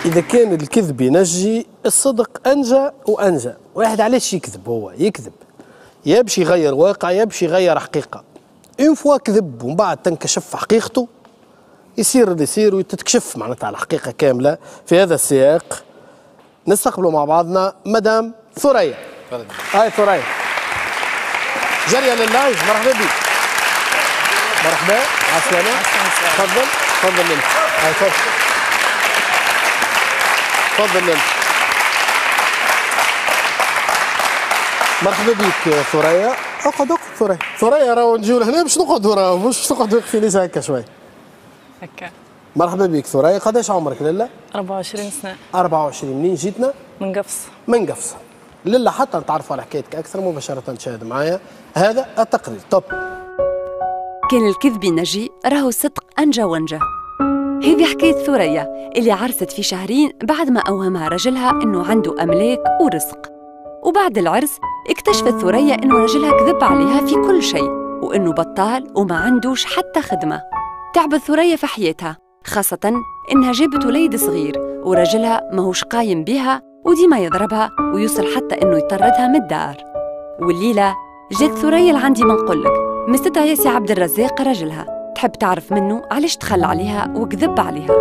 إذا كان الكذب ينجي، الصدق أنجى وأنجى. واحد علاش يكذب؟ هو يكذب يا باش يغير واقع يا باش يغير حقيقة. اون فوا كذب ومن بعد تنكشف حقيقته، يصير اللي يصير وتتكشف معناتها الحقيقة كاملة. في هذا السياق نستقبلوا مع بعضنا مدام ثريا. هاي ثريا جريا لللايف، مرحبا بك. مرحبا، عسلامة. تفضل تفضل انت. هاي تفضل انت. مرحبا بك ثريا. اقعد ثريا. ثريا راهو نجيو لهنا باش نقعدوا، راهو مش تقعد واقفين ليس هكا شوي. هكا. مرحبا بك ثريا. قداش عمرك لالا؟ 24 سنة. 24. منين جيتنا؟ من قفص. من قفص. لالا حتى نتعرفوا على حكايتك أكثر مباشرة تشاهد معايا هذا التقرير. طب كان الكذب نجي، راهو الصدق أنجى وانجى. هذه حكاية ثريا اللي عرست في شهرين بعد ما أوهمها رجلها إنه عنده أملاك ورزق. وبعد العرس اكتشفت ثريا إنه رجلها كذب عليها في كل شيء، وإنه بطال وما عندوش حتى خدمة. تعبت ثريا في حياتها، خاصة إنها جابت وليد صغير ورجلها ماهوش قايم بها وديما يضربها ويوصل حتى إنه يطردها من الدار. والليلة جات ثريا لعندي ما نقولك، مستها ياسي عبد الرزاق رجلها، تحب تعرف منه علاش تخلى عليها وكذب عليها.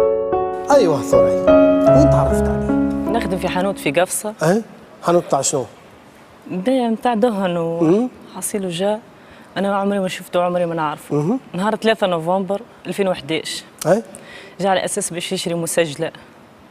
أيوة ثريا، وين تعرفت عليه؟ نخدم في حانوت في قفصة. حانوت تاع شنو؟ بيع نتاع دهن وحصيله جا. أنا عمري ما شفته وعمري ما نعرفه. نهار 3 نوفمبر 2011 جا على أساس باش يشري مسجلة.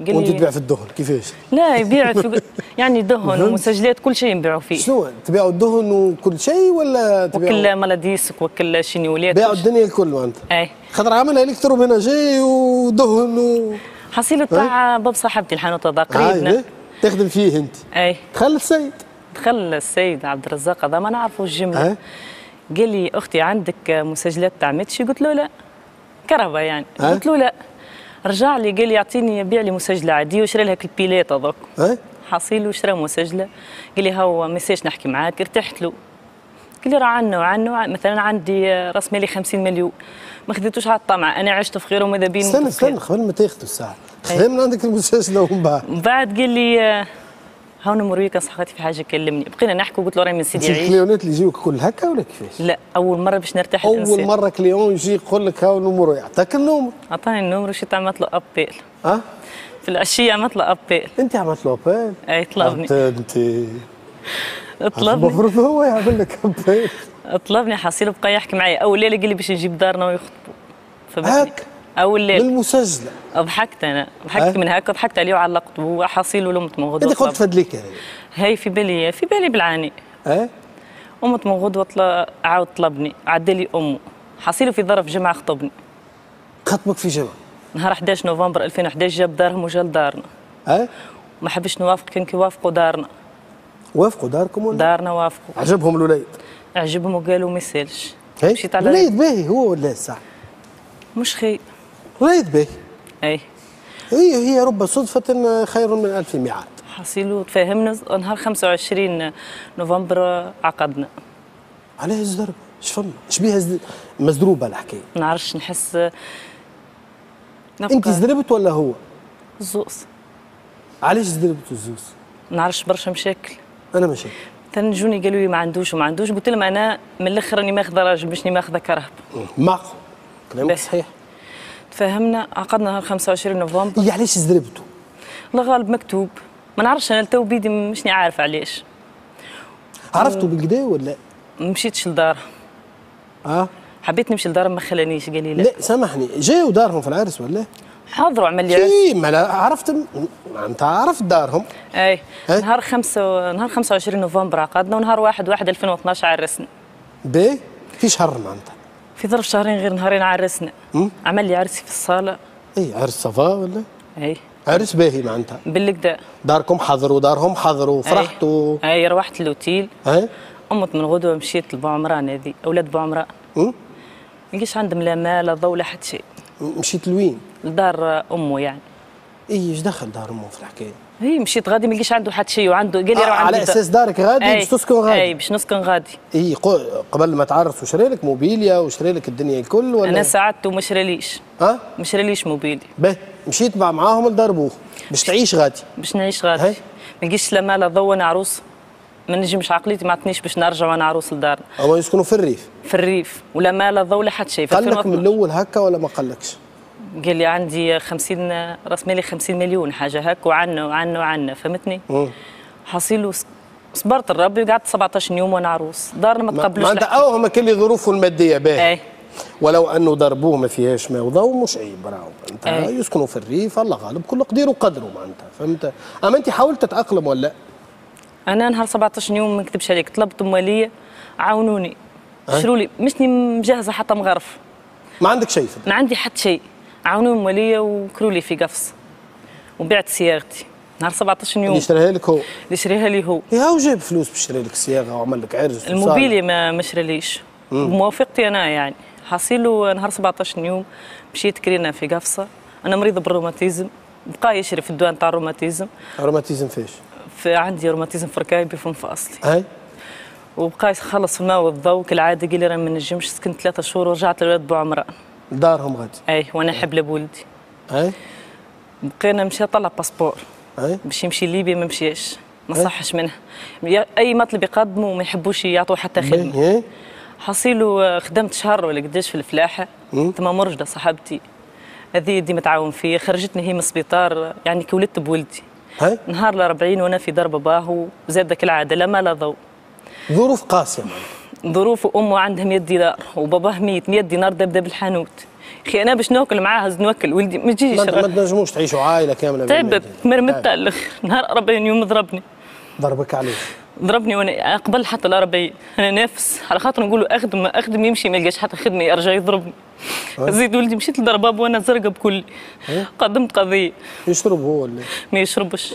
وانت تبيع في الدهن كيفاش؟ لا يبيع في يعني دهن ومسجلات كل شيء نبيعوا فيه. شنو تبيعوا الدهن وكل شيء ولا تبيعوا؟ وكل ملاديسك وكل شينيولات. بيعوا الدنيا الكل وانت؟ اي خاطر عاملها الكتروب هنا جاي ودهن حصيله تاع باب صاحبتي الحانوت هذا قريبنا. تخدم فيه انت؟ اي. دخل السيد؟ دخل السيد عبد الرزاق هذا ما نعرفه الجمله. قال لي اختي عندك مسجلات تاع ميتشي؟ قلت له لا. كهرباء يعني. قلت له لا. رجع لي قال لي يعطيني بيع لي مسجله عاديه وشري لها البيلات هذوك. حصيل وشرى مسجله. قال لي هو ما يساش نحكي معاك. ارتحت له. قال لي راه عنا مثلا عندي راس مالي 50 مليون ما خديتوش على الطمع. انا عشت في خير وماذا بين. استنى قبل ما تاخذوا الساعه خذ من عندك المسجله ومن بعد قال لي هاو نمريك صحتي في حاجه كلمني. بقينا نحكي وقلت له راهي من سيدي عيش. الكليونات اللي يجيوك كل هكا ولا كيفاش؟ لا اول مره باش نرتاح الانسان. اول مره كليون يجي يقول لك هاو نمرو يعطيك النمر. عطاني النمر وشيت عملت له ابيل. في العشيه عملت له ابيل. انت عملت له ابيل؟ اي طلبني. انت طلبني. المفروض هو يعمل لك ابيل. طلبني حصيله بقى يحكي معي. اول ليله قال لي باش نجيب دارنا ويخطبوا. هاك اول ليله بالمسجله. ضحكت انا ضحكت من هكا ضحكت عليه وعلقته. هو حصيل ولمت من غدوه. انت قلت فدليك هاي في بالي بالعاني. قمت من غدوه عاود طلبني عدالي امه. حصيله في ظرف جمعه خطبني. خطبك في جمعه نهار 11 نوفمبر 2011 جاب دارهم وجا لدارنا. ما حبش نوافق كان كيوافقوا دارنا. وافقوا داركم ولا؟ دارنا وافقوا. عجبهم الوليد؟ عجبهم وقالوا ما يسالش. مشيت على الوليد باهي هو ولا الساعه؟ مش خير. وليد باهي. اي. هي رب صدفة خير من ألف ميعاد. حصيلو تفاهمنا نهار 25 نوفمبر عقدنا. علاه الزربة؟ اش فما؟ اش بيها مزدروبة الحكاية؟ ما نعرفش نحس. أنت زدربت ولا هو؟ الزوز. علاش زدربت الزوز؟ ما نعرفش برشا مشاكل. أنا مشاكل. تنجوني قالوا لي ما عندوش وما عندوش. قلت لهم أنا من الآخر راني ماخذة راجل ماشني ماخذة كرهب. معقول. كلامك صحيح. تفاهمنا عقدنا نهار 25 نوفمبر. علاش زدربتوا؟ الله غالب مكتوب. ما نعرفش انا تو بيدي مشني عارفه علاش. عرفتوا بالكدا ولا؟ ما مشيتش لدارها. حبيت نمشي لدارهم ما خلانيش قال لي لا. لا سامحني جاوا دارهم في العرس ولا؟ حاضروا عمل لي عرس. ما لا عرفت انت عرفت دارهم. اي نهار 25 نوفمبر عقدنا ونهار 1/1/2012 عرسنا. باهي في شهر معناتها. في ظرف شهرين غير نهارين عرسنا. عمل لي عرسي في الصاله. عرس صفا ولا؟ اي عرس باهي معناتها. بالكدا. داركم حضروا دارهم حضروا فرحتوا. اي روحت للوتيل. قمت من غدوه مشيت لبوعمران هذه اولاد بوعمران. ما لقيتش عندهم لا مال لا ضو لا حتى شيء. مشيت لوين؟ لدار امه يعني. ايش دخل دار امه في الحكايه؟ هي مشيت غادي ما لقيتش عنده حتى شيء، وعنده قال لي راه عندي على اساس دارك غادي باش تسكن غادي؟ اي باش نسكن غادي. اي قبل ما تعرس وشري لك موبيليا وشري لك الدنيا الكل ولا؟ انا ساعدته وما شراليش. ما شراليش موبيلي. باهي مشيت معاهم لدار بوه باش تعيش غادي؟ باش نعيش غادي. ما نلقيش لا مال ضو، انا عروس ما نجمش، عقليتي ما عطنيش باش نرجع وانا عروس لدارنا. هما يسكنوا في الريف؟ في الريف، ولا مال ضو ولا حتى شيء. قال لك من الاول هكا ولا ما قالكش؟ قال لي عندي 50 راس مالي 50 مليون حاجه هكا، وعنا فهمتني؟ حصيله صبرت الربي وقعدت 17 يوم وانا عروس. دارنا ما تقبلوش. ما هما كان لي ظروفه الماديه باهيه. ولو انه ضربوه ما فيهاش ماء وضوء مش عيب، راهو انت يسكنوا في الريف الله غالب، كل قدير وقدره معناتها، فهمت؟ اما انت حاولت تتاقلم ولا؟ انا نهار 17 يوم ما نكذبش عليك طلبت مواليه عاونوني، شروا لي مشني مجهزه حتى مغرف. ما عندك شيء؟ ما عندي حتى شيء. عاونوني مواليه وكروا لي في قفص وبعت سيارتي نهار 17 يوم. اللي شراها لك هو؟ اللي شريها لي هو. هو جاب فلوس باش يشري لك الصياغه وعمل لك عرس. الموبيلي ما شراليش بموافقتي انا يعني. حصيله نهار 17 يوم مشيت كرينا في قفصه. انا مريضه بالروماتيزم، بقى يشري في الدوان تاع الروماتيزم. روماتيزم فيش؟ عندي روماتيزم في ركايبي في مفاصلي. اي. وبقى يخلص في الماء والضوء كالعاده، قال لي راه ما نجمش. سكنت 3 شهور ورجعت للولاد بوعمران دارهم غادي. اي وانا نحب لبولدي. اي. بقينا مشى طلع باسبور باش يمشي ليبيا، ما مشيش، ما صحش منها. اي مطلب يقدموا وما يحبوش يعطوا حتى خدمه. حصيله خدمت شهر ولا قداش في الفلاحه. تما مرجده صاحبتي هذه ديما تعاون فيا، خرجتني هي من السبيطار يعني كي ولدت بولدي. نهار ال40 وانا في دار باباه وزاد كالعاده لا ما لا ضوء. ظروف قاسيه. ظروف امه عندها 100 دينار وباباه ميت. 100 دينار دبدا بالحانوت. اخي انا باش ناكل معاها نوكل ولدي ما تجيش. ما تنجموش تعيشوا عائله كامله. تعبت مرمت على الاخر. نهار 40 يوم ضربني. ضربك علاش؟ ضربني وانا قبل حتى ال40 انا نافس على خاطر نقول له اخدم يمشي ما يلقاش حتى خدمه يرجع يضربني. زيد ولدي مشيت لدار بابا وانا زرقاء بكلي. قدمت قضيه. يشرب هو ولا ما يشربش؟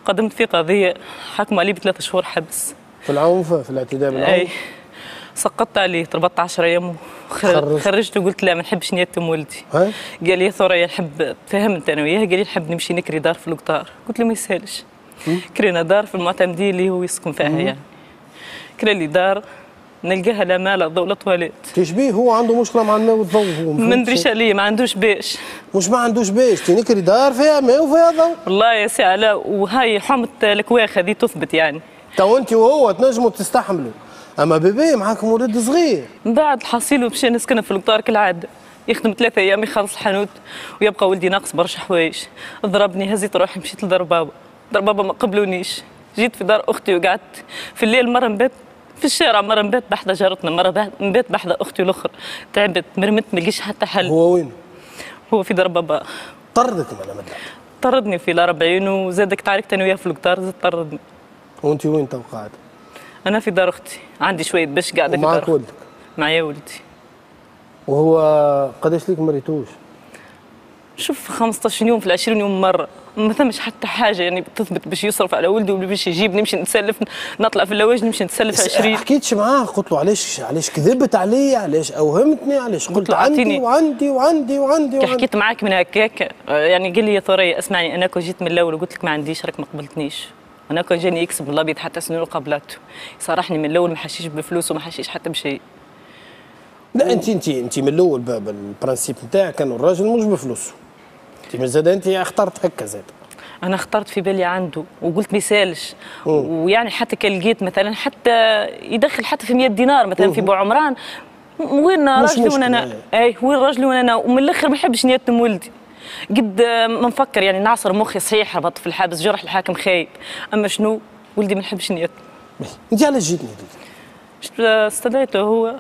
قدمت فيه قضيه حكموا عليه ب3 شهور حبس في العنف، في الاعتداء بالعنف. اي سقطت عليه 14 ايام خرجته وقلت لا ما نحبش نيتم ولدي. قال لي يا ثريا نحب، فهمت انا وياه، قال لي نحب نمشي نكري دار في القطار. قلت له ما يسهلش. كرينا دار في المعتمدين اللي هو يسكن فيها يعني. كرا لي دار نلقاها لا مال لا ضوء لا تواليت. كيش بيه هو عنده مشكله مع الماء والضوء؟ هو ما ندريش عليه، ما عندوش باش. مش ما عندوش باش تنكري دار فيها ماء وفيها ضوء؟ والله يا سي علاء، وهاي حومه الكواخ هذه تثبت يعني. تو انت وهو تنجموا تستحملوا، اما بيبي معاكم ولد صغير. من بعد حصيله مشى نسكن في القطار كالعاده، يخدم 3 ايام يخلص الحانوت ويبقى ولدي ناقص برشا حوايج. ضربني، هزيت روحي مشيت لدار بابا. دار بابا ما قبلونيش. جيت في دار اختي وقعدت في الليل، مره نبات في الشارع، مره نبات بحذا جارتنا، مره نبات بحذا اختي الاخرى. تعبت مرمت ما لقيتش حتى حل. هو وين؟ هو في دار بابا. طردك ولا ما طردني في ال40 وزادك تعاركت انا وياه في القطار، زاد طردني. وانت وين تو قاعده؟ انا في دار اختي، عندي شويه باش قاعده في دار. معك ولدك؟ معايا ولدي. وهو قداش ليك مريتوش؟ شوف 15 يوم في 20 يوم مره، ما ثمش حتى حاجه يعني بتثبت باش يصرف على ولدي ولا باش يجيب نمشي نتسلف، نطلع في اللواج نمشي نتسلف 20. حكيتش معاه؟ قلت له علاش كذبت علي؟ علاش اوهمتني؟ علاش قلت عندي وعندي وعندي وعندي؟ حكيت معاك من هكاك يعني. قال لي يا ثريا اسمعني، انا كون جيت من الاول وقلت لك ما عنديش راك ما قبلتنيش. انا كون جاني يكسب الابيض حتى سنين قبلاته، صارحني من الاول ما حشيش بفلوس وما حشيش حتى بشيء. لا انت من الاول بالبرانسيب نتاعك كان الراجل مش بفلوسه. انت زاد انت اخترت هكا زاد. انا اخترت في بالي عنده وقلت ما يسالش. ويعني حتى كان لقيت مثلا حتى يدخل حتى في 100 دينار مثلا في بوعمران، وين راجلي وانا انا وين راجلي وانا انا، ومن الاخر ما نحبش نيتم ولدي. قد ما نفكر يعني نعصر مخي صحيح، ربط في الحابس جرح الحاكم خايب، اما شنو ولدي ما نحبش نيتم. انت علاش جيتني؟ استدعيته هو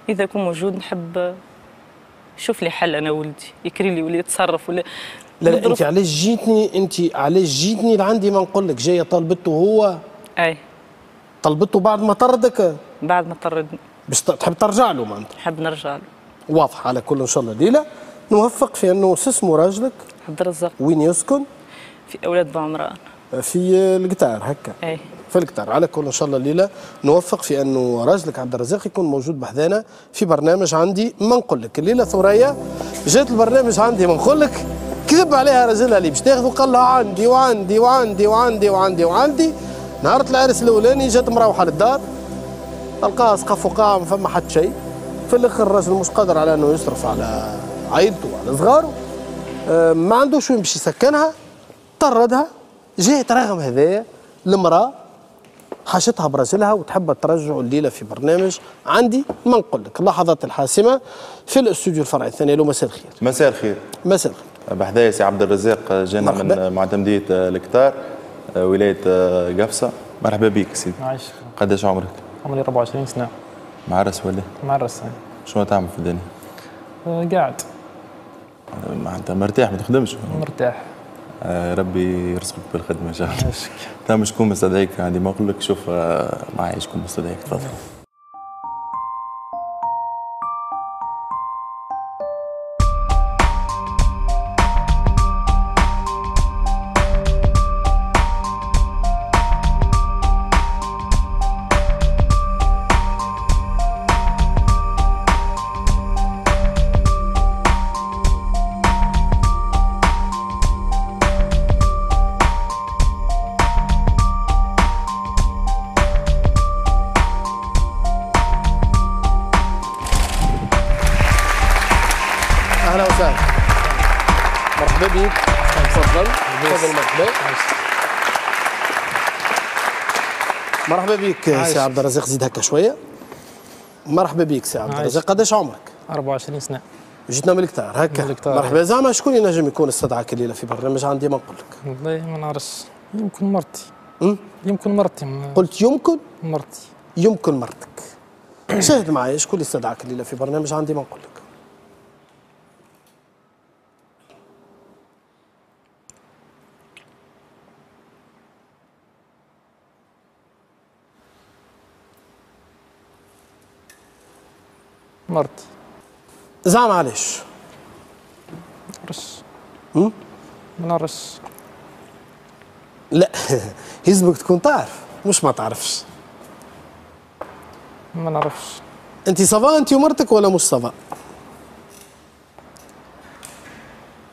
اذا كان موجود، نحب شوف لي حل انا ولدي يكري لي ولا يتصرف ولا. لا انت علاش جيتني؟ انت علاش جيتني لعندي؟ ما نقول لك جايه طلبته هو؟ طلبته بعد ما طردك؟ بعد ما طردني. باش تحب ترجع له معناتها؟ نحب نرجع له. واضح. على كل ان شاء الله ليلى نوفق في انه اسمه راجلك عبد الرزاق. وين يسكن؟ في اولاد بوعمران. في القطار هكا؟ في القطار. على كل ان شاء الله ليلى نوفق في انه راجلك عبد الرزاق يكون موجود بحذانا في برنامج عندي ما نقول لك. الليله ثريا جات البرنامج عندي ما نقول لك كذب عليها راجلها اللي باش تاخذ وقال لها عندي وعندي وعندي وعندي وعندي وعندي. نهار العرس الاولاني جات مروحه للدار القاها سقف وقاع ما فما حتى شيء. في الاخر الراجل مش قادر على انه يصرف على عائلته وعلى صغاره، ما عندوش وين باش يسكنها، طردها. جات رغم هذايا المراه حاشتها برجلها وتحب ترجعوا الليله في برنامج عندي ما نقول لك. اللحظات الحاسمه في الاستوديو الفرعي الثاني. له مساء الخير. مساء الخير. مساء الخير. بحذايا سي عبد الرزاق، جانا من معتمديه الكتار ولايه قفصه. مرحبا بك سيدي. عايشك. قداش عمرك؟ عمري 24 سنه. معرس ولا؟ معرس. شنو تعمل في الدنيا؟ قاعد. معناتها مرتاح ما تخدمش؟ مرتاح. ربي يرزقك بالخدمه ان شاء الله. عايشك. تم شكون مستدعيك عندي ما نقول لك. شوف معايا شكون مستدعيك. تفضل. اهلا وسهلا. مرحبا بك. تفضل تفضل. مرحبا. مرحبا بك سي عبد الرزاق. زيد هكا شويه. مرحبا بك سي عبد الرزاق. قداش عمرك؟ 24 سنه. جيتنا من الكتار هكا. مرحبا. زعما شكون ينجم يكون استدعاك الليله في برنامج عندي ما نقول لك؟ والله ما نعرفش. يمكن مرتي. يمكن مرتي. قلت يمكن؟ مرتي. يمكن مرتك. شاهد معايا شكون اللي استدعاك الليله في برنامج عندي ما نقول لك؟ مرتي. زعما علاش؟ ما نعرفش. ما نعرفش. لا يلزمك تكون تعرف مش ما تعرفش. ما نعرفش. انت صفا انت ومرتك ولا مش صفا؟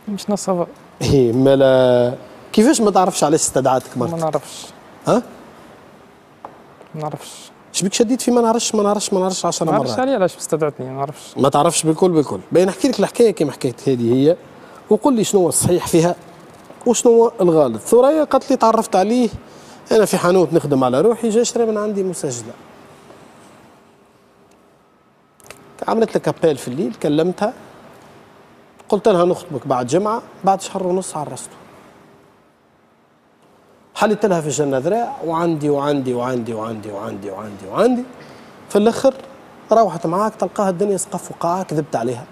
مش نصفا. ايه مالا كيفاش ما تعرفش علاش استدعاتك مرتك؟ ما نعرفش. ها؟ ما نعرفش. شبيك شديت في ما نعرفش 10 مرات؟ ما نعرفش عليه علاش استدعتني. ما نعرفش. ما تعرفش بالكل. باين نحكي لك الحكايه كيما حكيت هذه هي، وقول لي شنو هو الصحيح فيها وشنو هو الغلط. ثريا قالت لي تعرفت عليه انا في حانوت نخدم على روحي، جا شرى من عندي مسجله. عملت لك ابيل في الليل، كلمتها قلت لها نخطبك بعد جمعه، بعد شهر ونص عرسته. حلت لها في الجنه ذراع وعندي وعندي وعندي وعندي وعندي وعندي وعندي. في الاخر روحت معاك تلقاها الدنيا سقف وقاعه، كذبت عليها.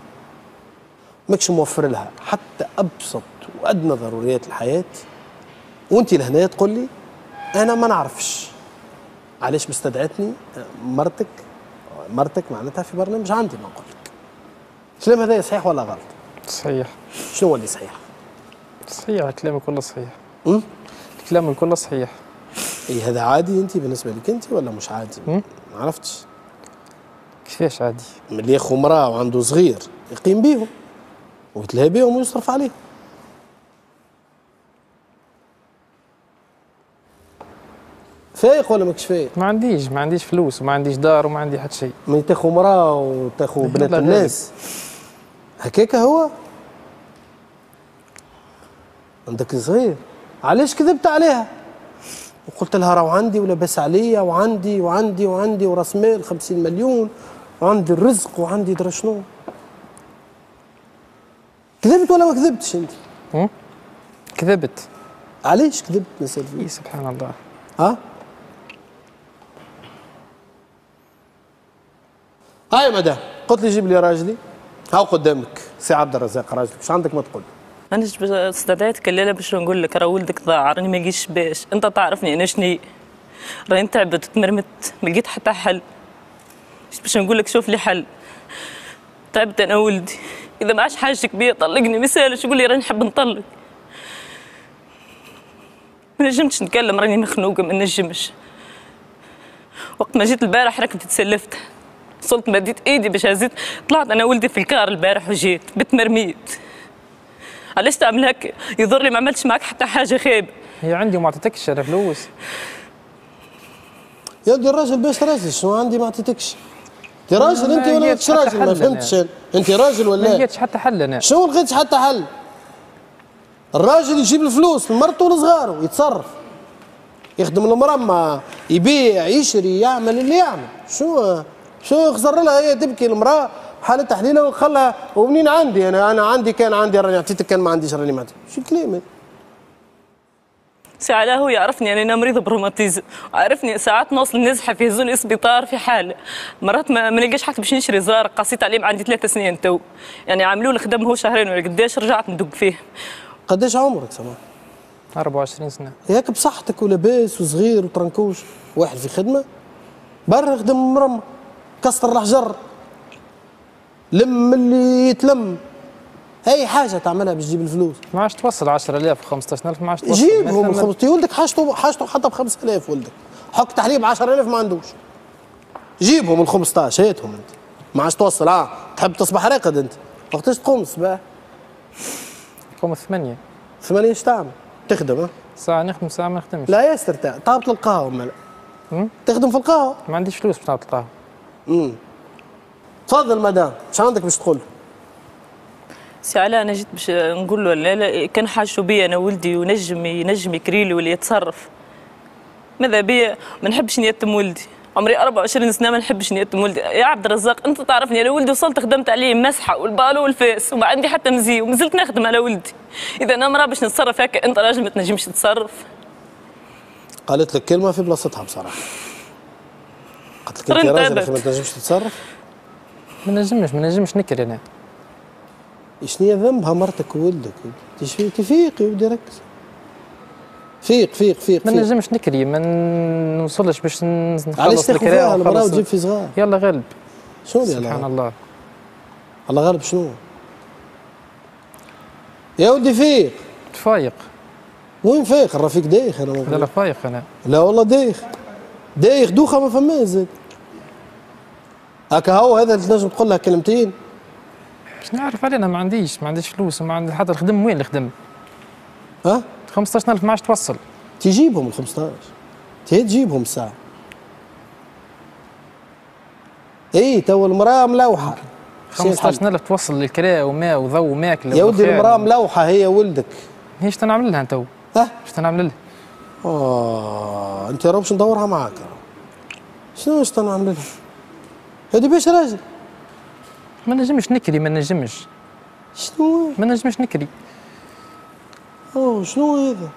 ماكش موفر لها حتى ابسط وادنى ضروريات الحياه، وانت لهنا تقول لي انا ما نعرفش علاش مستدعتني مرتك معناتها في برنامج عندي. ما نقول لك الكلام هذا صحيح ولا غلط؟ صحيح. شنو هو اللي صحيح؟ صحيح. الكلام كله صحيح. الكلام الكل صحيح. اي هذا عادي انت بالنسبه لك انت ولا مش عادي؟ ما عرفتش. كيفاش عادي؟ ملي ياخذ مراه وعنده صغير يقيم بيهم ويتلهى بيهم ويصرف عليهم. فايق ولا ماكش فايق؟ ما عنديش فلوس وما عنديش دار وما عندي حتى شيء. من تاخذ مراه وتاخذ بنات الناس هكاك هو؟ عندك صغير علاش كذبت عليها؟ وقلت لها راهو عندي ولاباس عليا وعندي وعندي وعندي وراس مال 50 مليون وعندي الرزق وعندي درا شنو. كذبت ولا ما كذبتش انت؟ كذبت. علاش كذبت نسأل فيك؟ سبحان الله. ها؟ هاي مدام قلت لي جيب لي راجلي هاو قدامك سي عبد الرزاق راجلك، ايش عندك ما تقول؟ انا استدعيتك الليله باش نقول لك راه ولدك ضاع، راني ما جيتش باش انت تعرفني انا شني، راني تعبت وتمرمت ما لقيت حتى حل. باش نقول لك شوف لي حل. تعبت انا ولدي، اذا ما عادش حاجتك بيا طلقني، ما يسالش تقول لي راني نحب نطلق. ما نجمتش نتكلم، راني مخنوقه ما نجمش. وقت ما جيت البارح ركبت تسلفت، وصلت مديت ايدي باش هزيت، طلعت انا ولدي في الكار البارح وجيت بتمرميت. علاش تعمل هكا؟ يضر لي ما عملتش معك حتى حاجه خايبه. هي عندي وما عطيتكش انا فلوس. يا ودي الراجل باش راجل شنو عندي ما عطيتكش؟ انت راجل انت ولا ماكش راجل؟ ما فهمتش انا. انت راجل ولا؟ ما لقيتش حتى حل انا. شنو لقيتش حتى حل؟ الراجل يجيب الفلوس لمرته ولصغاره يتصرف. يخدم المرمى، يبيع، يشري، يعمل اللي يعمل. شو خسر لها هي تبكي المراه حالتها حليله وخلها ومنين عندي انا عندي كان عندي راني عطيتك كان ما عنديش راني ما عطيتك. شو الكلام هذا؟ سي علاء هو يعرفني يعني انا مريضه بروماتيزم، عرفني ساعات نوصل نزحه في زون السبيطار في حاله، مرات ما نلقاش حتى باش نشري زرار، قصيت عليهم عندي 3 سنين تو، يعني عملوا لي خدم هو شهرين ولا قداش رجعت ندق فيه. قداش عمرك سما؟ 24 سنه. ياك بصحتك ولاباس وصغير وترنكوش، واحد في خدمه برا خدم مرمى، كسر الحجر، لم اللي يتلم، اي حاجه تعملها باش تجيب الفلوس. ما عادش توصل 10000 و 15000 ما عادش توصل. جيبهم ولدك حاجته حتى ب 5000 ولدك، حق تحليب 10000 ما عندوش. جيبهم ال 15 هاتهم انت. ما عادش توصل تحب تصبح راقد انت، وقتاش تقوم الصباح؟ نقوم 8. 8 ايش تعمل؟ تخدم ساعة نخدم ساعة ما نخدمش. لا ياسر طابت القهوة مالا. تخدم في القهوة؟ ما عنديش فلوس باش نعطي القهوة. تفضل مدام، ايش عندك باش تقول؟ سي علاء انا جيت باش نقول له لا كان حاجته بيا انا ولدي ينجم يكري لي ولا يتصرف. ماذا بيا ما نحبش نيتم ولدي، عمري 24 سنه ما نحبش نيتم ولدي، يا عبد الرزاق انت تعرفني انا ولدي وصلت خدمت عليه مسحه والبالو والفاس وما عندي حتى مزي ومازلت نخدم على ولدي، اذا انا مراه باش نتصرف هكا انت راجل ما تنجمش تتصرف. قالت لك كلمه في بلاصتها بصراحه. قالت لك انت راجل ما تنجمش تتصرف؟ ما نجمش نكري انا. شنو هي ذنبها مرتك وولدك؟ تفيق يا ودي ركز. فيق ما نجمش نكري، ما نوصلش باش نخلص الكراء المراه وتجيب في صغار. يلا غالب. شنو يلا سبحان الله. الله غالب شنو؟ يا ودي فيق. فايق. وين فايق؟ الرفيق دايخ انا. لا فايق انا. لا والله دايخ دوخه ما فماش زاد. هكا هو هذا اللي تنجم تقول له كلمتين. باش نعرف عليه انا ما عنديش فلوس وما عندي حتى الخدم. وين الخدم؟ 15000 ما عادش توصل. تجيبهم ال 15 تجيبهم الساعه. اي تو المراه ملوحه. 15000 توصل للكراء وماء وضوء وماكله. يا ودي المراه ملوحه هي ولدك. ايش تنعمل لها تو؟ ايش تنعمل لها؟ انت راه باش ندورها معاك. شنو ايش تنعمل لها؟ هذه باش راجل. ما نجمش نكري ما نجمش. شنو؟ ما نجمش نكري. شنو هذا؟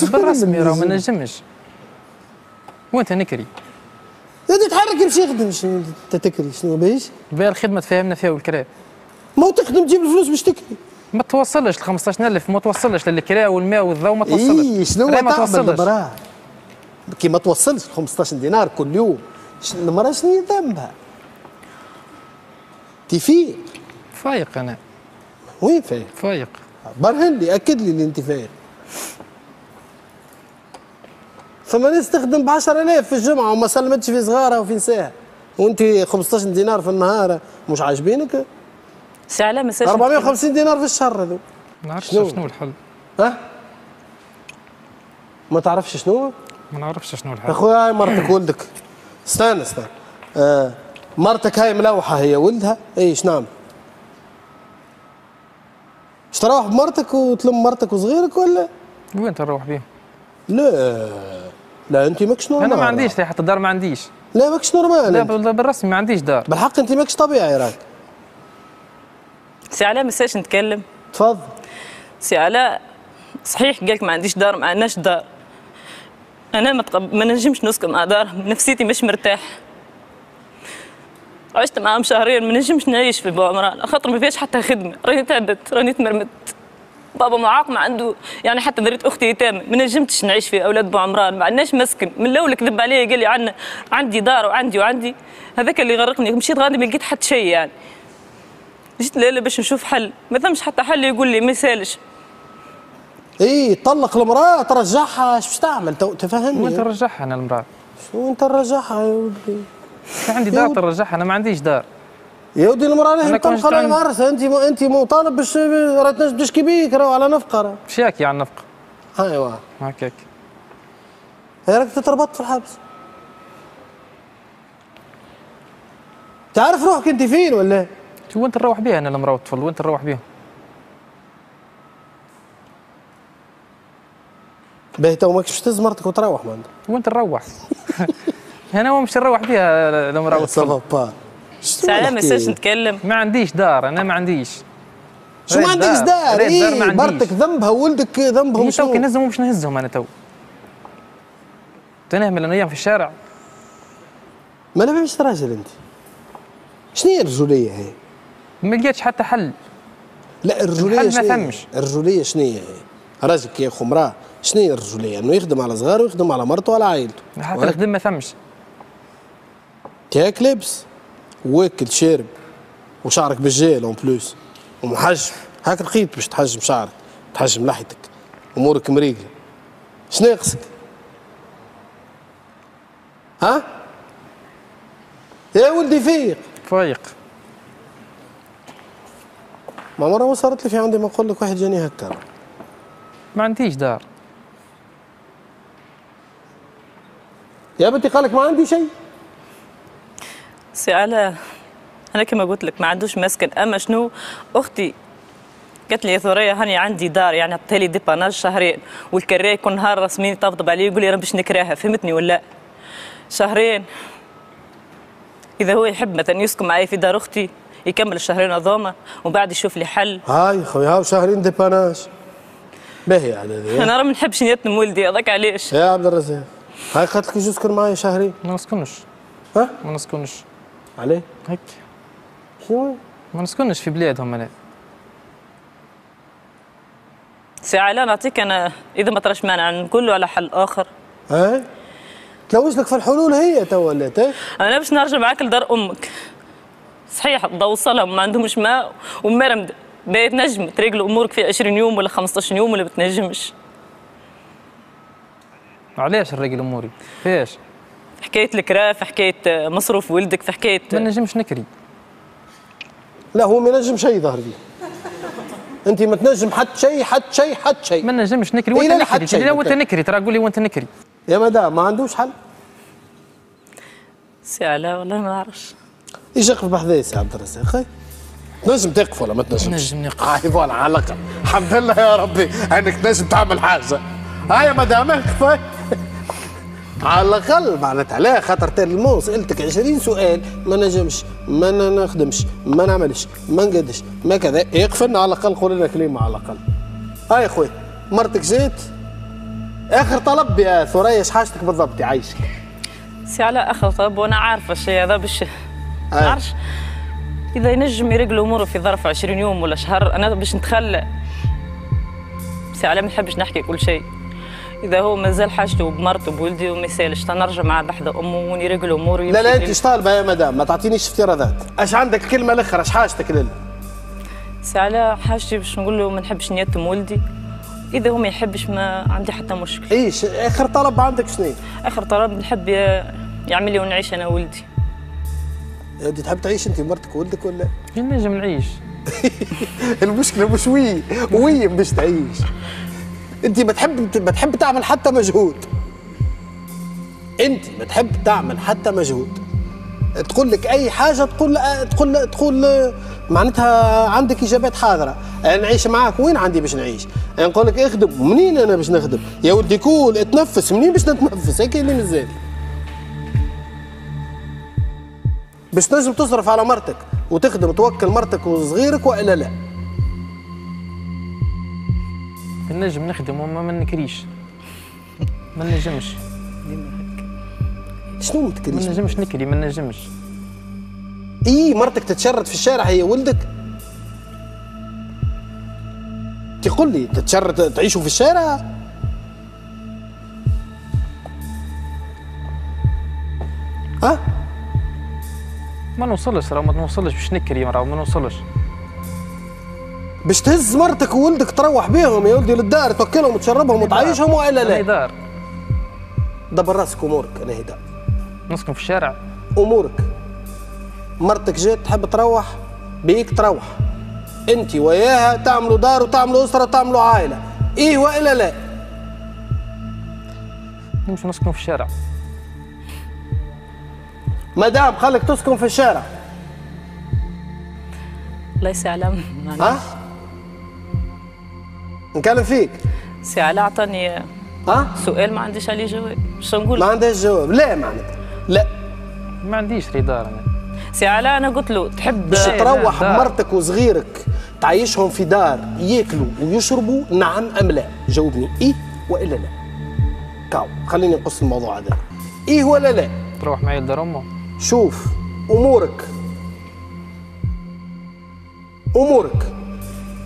بالرسمي راه ما نجمش. وانت نكري. انت تحرك يمشي يخدم. شنو انت تكري؟ شنو باهيش؟ باهي الخدمه تفاهمنا فيها والكراء. ما هو تخدم تجيب الفلوس باش تكري. ما توصلش ل 15000 ما توصلش للكراء والماء والضوء ما توصلش. شنو ما توصلش؟ كي ما توصلش 15 دينار كل يوم المراه شنو هي ذنبها؟ تفيق. فايق انا. وين فايق؟ فايق. برهن لي اكد لي اللي انت فايق. فما ناس تخدم ب 10000 في الجمعه وما سلمتش في صغارها وفي نساها وانت 15 دينار في النهار مش عاجبينك؟ سي علاء ما 450 دينار في الشهر هذو. ما نعرفش شنو الحل. ما تعرفش شنو؟ ما نعرفش شنو الحل. اخويا هاي مرتك ولدك. استنى مرتك هاي ملوحه هي ولدها. ايش نعمل؟ باش تروح بمرتك وتلم مرتك وصغيرك ولا؟ وين تروح بيهم؟ لا انت ماكش نورمال. انا ما عنديش حتى دار ما عنديش. لا ماكش نورمال. لا بالرسمي ما عنديش دار. بالحق انت ماكش طبيعي راك. سي علاء ما ساش نتكلم. تفضل. سي علاء صحيح قالك ما عنديش دار، ما عندناش دار. انا ما نجمش نسكن مع دارهم، نفسيتي مش مرتاح. عشت معاهم شهرين ما نجمش نعيش في بوعمران خاطر ما فيهاش حتى خدمه، راني تعبت راني تمرمت. بابا معاق ما عنده يعني حتى دريت اختي يتامى ما نجمتش نعيش في اولاد بوعمران، ما عندناش مسكن. من الاول كذب علي قال لي عندي دار وعندي هذاك اللي غرقني. مشيت غادي ما لقيت حتى شيء يعني. جيت ليلة باش نشوف حل، ما ثمش حتى حل يقول لي ما يسالش. طلق المراه ترجعها ايش باش تعمل تفهمني؟ وين ترجعها انا المراه؟ شو انت نرجعها يا ولدي؟ عندي دار ترجعها انا ما عنديش دار. يا ودي المراه لازم تبقى على العرس، انت مطالب باش راه تنجم تشكي بيك راهو على نفقه راه. شاكي على النفقه. ايوا هكاك. راك تتربط في الحبس. تعرف روحك انت فين ولا؟ وين نروح بها انا المراه والطفل وين نروح بهم؟ باهي تو ماكش باش تهز مرتك وتروح ما عندك. وين نروح؟ انا مش نروح بها المراه والطفل. سافا ساعة ما يصيرش نتكلم. ما عنديش دار انا ما عنديش. شو ما عندكش دار؟ ايه مرتك ذنبها وولدك ذنبهم شنو؟ تو كي نهزهم باش نهزهم انا تو. تنهمل انا ايام في الشارع. ما انا مش راجل انت. شنو هي الرجوليه هي؟ ما لقيتش حتى حل. لا الرجوليه شنو ما فهمش. الرجوليه شنو هي؟ راجل كي ياخذ مراه شنو هي الرجوليه؟ انه يخدم على صغاره ويخدم على مرته وعلى عائلته. حتى الخدم ما فهمش. كياك لبس واكل شارب وشعرك بالجيل اون بلوس ومحجم هاك لقيت باش تحجم شعرك تحجم لحيتك امورك مريقله. شنو ناقصك؟ ها؟ يا ولدي فيق فايق. ما مرة ما صارت لي في عندي ما نقول لك واحد جاني هكا. ما عنديش دار. يا بنتي قالك ما عندي شيء. سي علاء انا كما قلت لك ما عندوش مسكن، اما شنو اختي قالت لي يا ثريا هاني عندي دار يعني عطيها لي ديباناج شهرين والكراي كل نهار رسمين يطبطب عليه يقول لي راه باش نكراها، فهمتني ولا؟ شهرين اذا هو يحب مثلا يسكن معايا في دار اختي يكمل الشهرين هذوما ومن بعد يشوف لي حل. هاي خويا هاو شهرين ديباناج باهي على ذي. انا راه ما نحبش نيتنم ولدي هذاك علاش. يا عبد الرزاق هاي قالت لك يسكن معايا شهرين. ما نسكنش. ها؟ ما نسكنش. عليه؟ هيك. شنو؟ ما نسكنش في بلادهم انا. سي علاء نعطيك انا اذا ما تراش مانع نقول له على حل اخر. اي تلوج لك في الحلول هي تو ولات. انا باش نرجع معاك لدار امك. صحيح توصلهم ما عندهمش ماء وما تنجم تريقل امورك في 20 يوم ولا 15 يوم ولا ما تنجمش. علاش نريقل اموري؟ فاش؟ حكايه الكرا في حكايه مصروف ولدك في حكايه ما نجمش نكري. لا هو ما ينجم شيء ظهر لي. انت ما تنجم حتى شيء حتى شيء حتى شيء. ما نجمش نكري وانت نكري. لا وانت نكري ترى قول لي وانت نكري. يا مدام ما عندوش حل. سي علاء والله ما نعرفش. ايش يقف بحذايا سي عبد الرزاق؟ تنجم تقف ولا ما تنجمش؟ نجم نقف. فوالا على الاقل الحمد لله يا ربي انك تنجم تعمل حاجه. هاي يا مدام اقف على الاقل معناتها علاه خاطر تالمون سالتك 20 سؤال ما نجمش ما نخدمش ما نعملش ما نقدش ما كذا يقف لنا على الاقل قول لنا كلمه على الاقل. هاي يا خويا مرتك جات اخر طلب يا ثريا ايش حاجتك بالضبط يعيشك؟ سي علاء اخر طلب وانا عارفه الشيء هذا باش ما نعرفش اذا ينجم يرجل اموره في ظرف 20 يوم ولا شهر انا باش نتخلى. سي علاء ما نحبش نحكي كل شيء. اذا هو مازال حاجته بمرته بولدي وما يسالش نرجع معاه بحذا امه ونرجل اموره. لا لا انت ايش طالبه يا مدام ما تعطينيش افتراضات. اش عندك كلمه الاخرى اش حاجتك لله؟ سي علاء حاجتي باش نقول له ما نحبش نيتم ولدي. اذا هو ما يحبش ما عندي حتى مشكل. ايش اخر طلب عندك شنو؟ اخر طلب نحب يعمل لي ونعيش انا وولدي. يا ودي تحب تعيش انت مرتك وولدك ولا؟ نجم نعيش. المشكله مش وي باش تعيش. انت ما تحب تعمل حتى مجهود. انت ما تحب تعمل حتى مجهود. تقول لك اي حاجه تقول معناتها عندك اجابات حاضره. انا نعيش معاك وين عندي باش نعيش؟ انا نقول لك اخدم منين انا باش نخدم؟ يا ولدي كول اتنفس منين باش نتنفس؟ هيك اللي مازال. باش تنجم تصرف على مرتك وتخدم توكل مرتك وصغيرك والا لا؟ نجم نخدم وما ما نكريش. ما نجمش. شنو ما تكريش؟ ما نجمش نكري ما نجمش. اي مرتك تتشرد في الشارع هي ولدك؟ تقول لي تتشرد تعيشوا في الشارع؟ ها؟ ما نوصلش راه ما نوصلش باش نكري راه ما نوصلش. باش تهز مرتك وولدك تروح بيهم يا ولدي للدار توكلهم وتشربهم وتعيشهم والا لا؟ أنا دار. دبر راسك امورك انا هدا. نسكن في الشارع. امورك مرتك جات تحب تروح بيك تروح، انت وياها تعملوا دار وتعملوا اسره وتعملوا عائله، ايه والا لا؟ نمشي نسكن في الشارع. مدام خليك تسكن في الشارع. ليس على ها؟ نكلم فيك. سي علاء عطاني ها؟ سؤال ما عنديش عليه جواب، شو نقول؟ ما عندهاش جواب، لا معناتها لا. ما عنديش رضا انا. سي علاء انا قلت له تحب باش تروح مرتك وصغيرك تعيشهم في دار ياكلوا ويشربوا نعم ام لا؟ جاوبني ايه والا لا؟ كاو خليني نقص الموضوع هذا، ايه ولا لا؟ تروح معي لدار امه. شوف امورك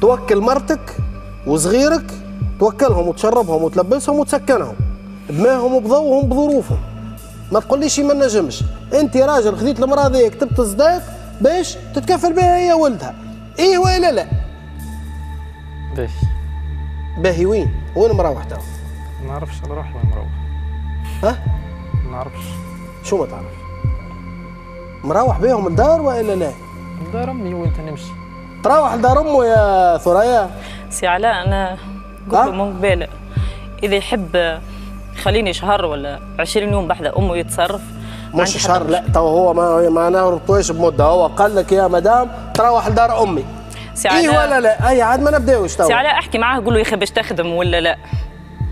توكل مرتك وصغيرك، توكلهم وتشربهم وتلبسهم وتسكنهم بماهم وبضوهم بظروفهم. ما تقوليش ما نجمش، انت راجل خذيت المراه ذيك كتبت صداق باش تتكفل بها هي ولدها، ايه ولا لا؟ باهي. باهي وين مروح تو؟ ما نعرفش انا نروح وين مروح. ها؟ ما نعرفش. شو ما تعرفش؟ مروح بيهم الدار ولا لا؟ لدار امي وين نمشي؟ تروح لدار امه يا ثريا. سي علاء انا قلت له من قبل اذا يحب خليني شهر ولا 20 يوم بحذا امه يتصرف. مش شهر لا، تو هو ما نربطوش بمده، هو قال لك يا مدام تروح لدار امي. ايه ولا لا؟ اي عاد ما نبداوش تو. سي علاء احكي معاه قول له يا اخي باش تخدم ولا لا؟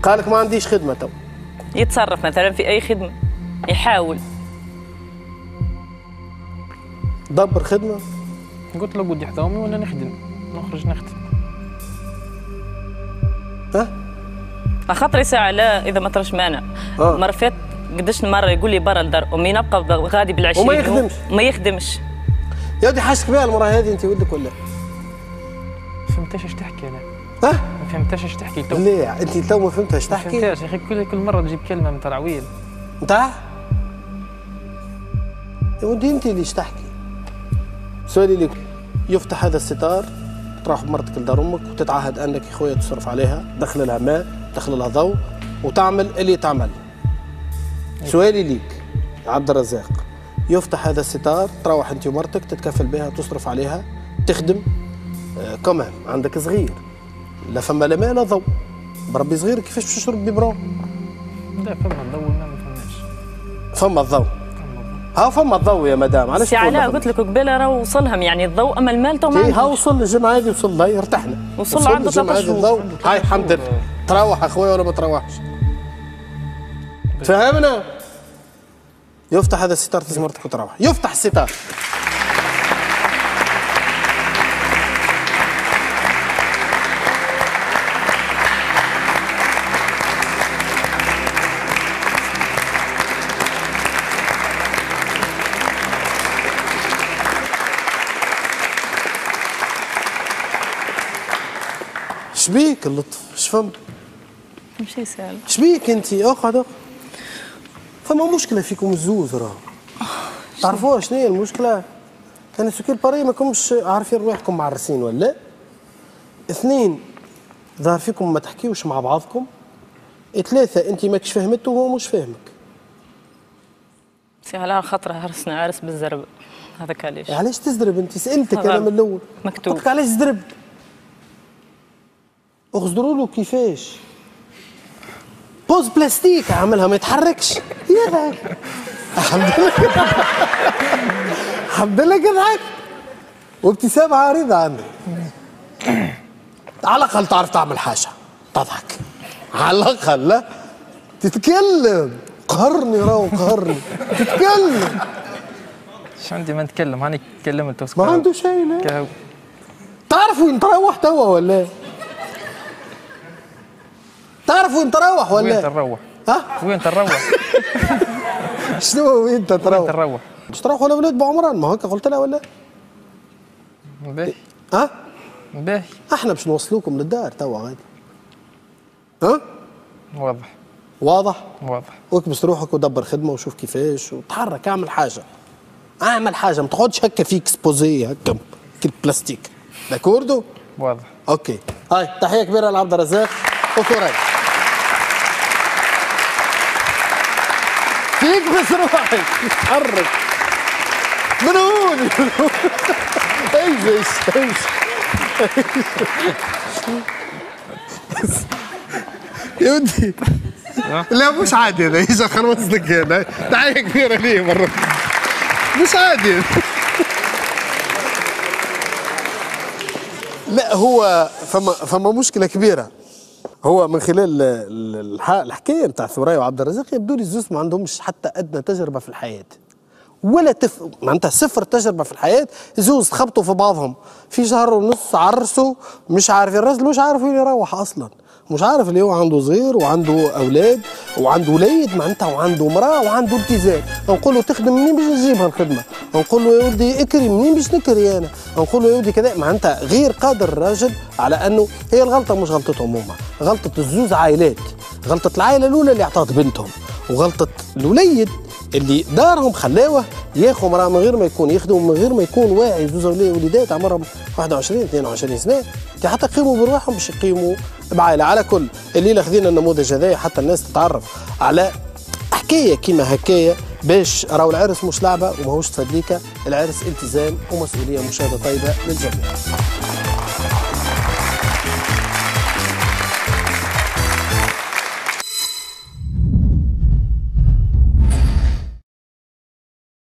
قال لك ما عنديش خدمه تو. يتصرف مثلا في اي خدمه، يحاول. دبر خدمه. قلت له قد يحذى امي وانا نخدم، نخرج نخدم. ها؟ خاطري سي علاء اذا ما ترش مانع. مرة فات قداش مرة يقول لي برا لدار امي نبقى غادي بالعشيه وما يخدمش. ما يخدمش. يا ودي حاجتك بها المراه هذه انت ولدك ولا؟ ما فهمتش اش تحكي انا. ها؟ ما فهمتش اش تحكي تو. ليه؟ انت تو ما فهمتش اش تحكي؟ ما فهمتش يا اخي، كل مرة تجيب كلمة من ترعويل. نتاع؟ يا ودي انت اللي اش تحكي؟ سؤالي لك، يفتح هذا الستار تروح بمرتك لدار امك وتتعهد انك يا خويا تصرف عليها، تدخل لها ماء، تدخل لها ضوء، وتعمل اللي تعمل. سؤالي ليك يا عبد الرزاق، يفتح هذا الستار تروح انت ومرتك تتكفل بها، تصرف عليها، تخدم، كمان عندك صغير، لا فما لا ماء لا ضوء، بربي صغير كيفاش باش يشرب بيبرون؟ لا فما الضوء ما فماش. فما الضوء. ها فما الضوء يا مدام، علاش سي علاء قلت لك قبيله راه وصلهم يعني الضوء، اما المال تو ما عندوش. ها وصل الجمعه هذه، وصل هاي ارتحنا، وصل عنده 3 شهور الضوء. هاي الحمد لله. تروح اخويا ولا ما تروحش؟ فهمنا؟ يفتح هذا الستار تزم مرتك وتروح، يفتح الستار. شبيك اللطف؟ شفم؟ ماشي سهل. شبيك انت؟ اقعد. فما مشكله فيكم الزوز راه. تعرفوها شنو هي المشكله؟ انا سكيل باري ماكمش عارفين رواحكم معرسين ولا؟ 2 ظهر فيكم ما تحكيوش مع بعضكم. 3 انت ماكش فهمته وهو مش فاهمك. سي على خاطر عرسنا عرس بالزرب، هذاك علاش. علاش تزرب انت؟ سالتك انا من الاول. مكتوب. قلت لك علاش تزرب؟ اغزروا له كيفاش؟ بوز بلاستيك عملها ما يتحركش. يضحك. الحمد لله. الحمد لله يضحك. وابتسامة عريضة عندك. على الأقل تعرف تعمل حاجة. تضحك. على الأقل لا تتكلم. قهرني راهو قهرني. تتكلم. ايش عندي ما نتكلم؟ هاني كلمت. ما عنده شيء لا. كهو. تعرف وين تروح توا ولا؟ تعرف وين تروح ولا؟ وين تروح؟ ها؟ وين تروح؟ شنو وين تروح؟ وين تروح؟ باش تروحوا لولاد بعمران، ما هكا قلت لها ولا؟ باهي. ها؟ باهي. احنا باش نوصلوكم للدار توا غادي. ها؟ واضح. واضح؟ واضح. واكبس روحك ودبر خدمه وشوف كيفاش وتحرك، اعمل حاجه. اعمل حاجه، ما تقعدش هكا فيك سبوزي هكا كالبلاستيك. داكوردو؟ واضح. اوكي. هاي تحيه كبيره لعبد الرزاق وثريا. فيك بس روحك تحرك. من هون ايش يا ودي لا مش عادي هذا اجا خلصتك هنا دعايه كبيره ليه مره مش عادي. لا هو فما مشكله كبيره. هو من خلال الحكايه نتاع ثريا وعبد الرزاق يبدو لي الزوز ما عندهمش حتى ادنى تجربه في الحياه ولا معناتها صفر تجربه في الحياه. زوز تخبطوا في بعضهم في شهر ونص عرسوا مش عارف الراجل مش عارف وين يروح اصلا مش عارف اللي هو عنده صغير وعنده اولاد وعنده وليد معناتها وعنده امراه وعنده التزام. نقول له تخدم منين باش نجيبها الخدمه؟ نقول له يا ودي اكري منين باش نكري انا؟ نقول له يا ودي كذا معناتها غير قادر الراجل على انه هي الغلطه مش غلطتهم هما، غلطه الزوز عائلات، غلطه العائله الاولى اللي اعطت بنتهم وغلطه الوليد اللي دارهم خلاوه ياخذ امراه من غير ما يكون يخدم من غير ما يكون واعي. زوز وليدات عمرهم 21 22 سنه حتى يقيموا بروحهم باش يقيموا بعائله. على كل الليله خذينا النموذج هذايا حتى الناس تتعرف على حكايه كيما هكايا باش راهو العرس مش لعبه وماهوش تفدليكه، العرس التزام ومسؤوليه. مشاهده طيبه للجميع.